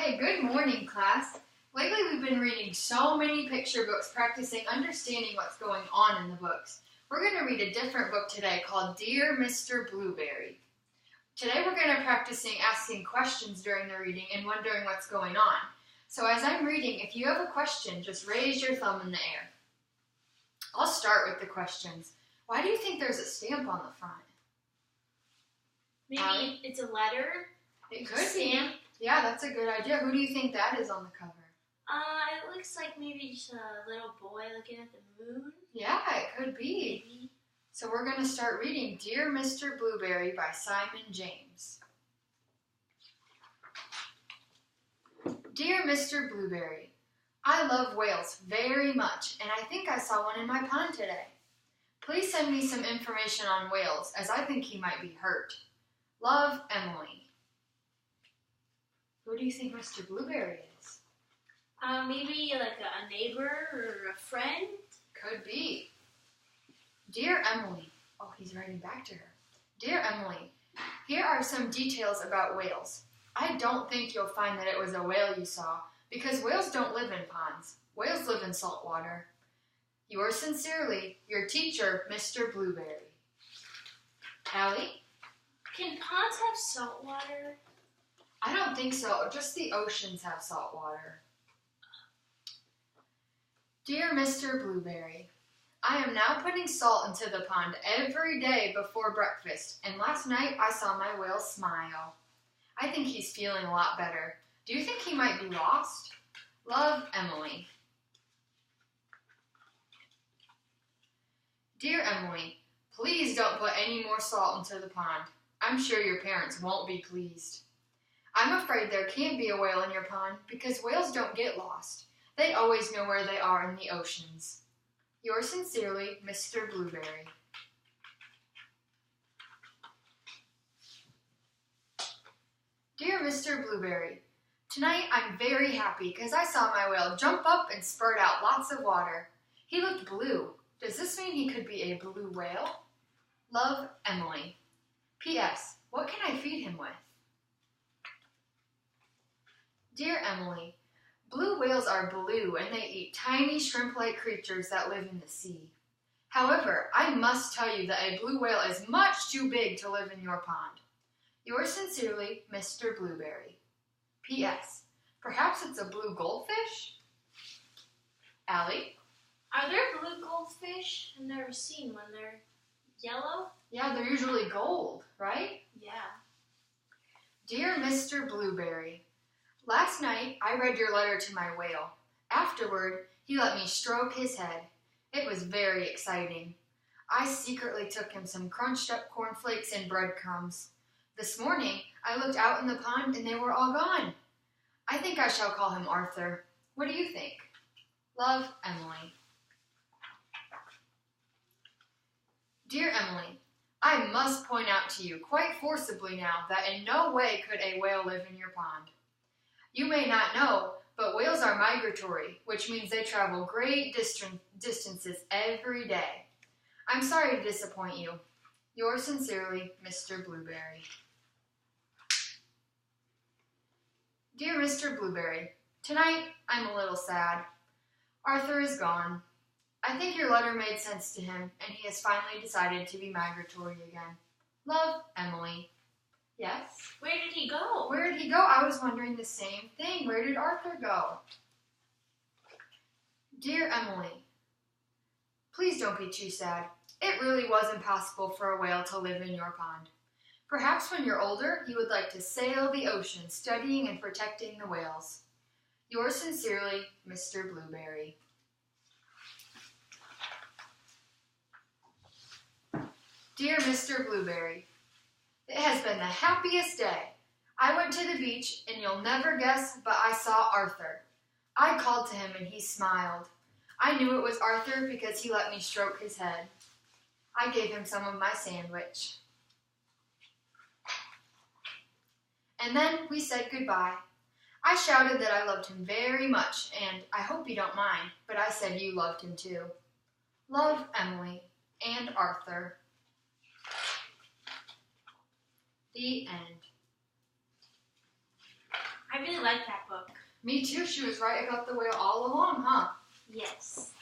Okay, good morning, class. Lately we've been reading so many picture books, practicing understanding what's going on in the books. We're going to read a different book today called Dear Mr. Blueberry. Today we're going to practicing asking questions during the reading and wondering what's going on. So as I'm reading, if you have a question, just raise your thumb in the air. I'll start with the questions. Why do you think there's a stamp on the front? Maybe Allie? it's a letter. It could Stamp. be. Yeah, that's a good idea. Who do you think that is on the cover? It looks like maybe just a little boy looking at the moon. Yeah, it could be. Maybe. So we're going to start reading Dear Mr. Blueberry by Simon James. Dear Mr. Blueberry, I love whales very much, and I think I saw one in my pond today. Please send me some information on whales, as I think he might be hurt. Love, Emily. Who do you think Mr. Blueberry is? Maybe like a neighbor or a friend. Could be. Dear Emily. Oh, he's writing back to her. Dear Emily, here are some details about whales. I don't think you'll find that it was a whale you saw, because whales don't live in ponds. Whales live in salt water. Yours sincerely, your teacher, Mr. Blueberry. Allie? Can ponds have salt water? I don't think so. Just the oceans have salt water. Dear Mr. Blueberry, I am now putting salt into the pond every day before breakfast, and last night I saw my whale smile. I think he's feeling a lot better. Do you think he might be lost? Love, Emily. Dear Emily, please don't put any more salt into the pond. I'm sure your parents won't be pleased. I'm afraid there can't be a whale in your pond because whales don't get lost. They always know where they are in the oceans. Yours sincerely, Mr. Blueberry. Dear Mr. Blueberry, tonight I'm very happy because I saw my whale jump up and spurt out lots of water. He looked blue. Does this mean he could be a blue whale? Love, Emily. P.S. What can I feed him with? Dear Emily, blue whales are blue and they eat tiny shrimp-like creatures that live in the sea. However, I must tell you that a blue whale is much too big to live in your pond. Yours sincerely, Mr. Blueberry. P.S. Perhaps it's a blue goldfish? Allie? Are there blue goldfish? I've never seen one. They're yellow? Yeah, they're usually gold, right? Yeah. Dear Mr. Blueberry, last night I read your letter to my whale. Afterward, he let me stroke his head. It was very exciting. I secretly took him some crunched up cornflakes and breadcrumbs. This morning, I looked out in the pond and they were all gone. I think I shall call him Arthur. What do you think? Love, Emily. Dear Emily, I must point out to you quite forcibly now that in no way could a whale live in your pond. You may not know, but whales are migratory, which means they travel great distances every day. I'm sorry to disappoint you. Yours sincerely, Mr. Blueberry. Dear Mr. Blueberry, tonight I'm a little sad. Arthur is gone. I think your letter made sense to him, and he has finally decided to be migratory again. Love, Emily. Yes? Where did he go? Where did he go? I was wondering the same thing. Where did Arthur go? Dear Emily, please don't be too sad. It really was impossible for a whale to live in your pond. Perhaps when you're older, you would like to sail the ocean, studying and protecting the whales. Yours sincerely, Mr. Blueberry. Dear Mr. Blueberry, it has been the happiest day. I went to the beach, and you'll never guess, but I saw Arthur. I called to him, and he smiled. I knew it was Arthur because he let me stroke his head. I gave him some of my sandwich. And then we said goodbye. I shouted that I loved him very much, and I hope you don't mind, but I said you loved him too. Love, Emily, and Arthur. The end. I really like that book. Me too. She was right about the whale all along, huh? Yes.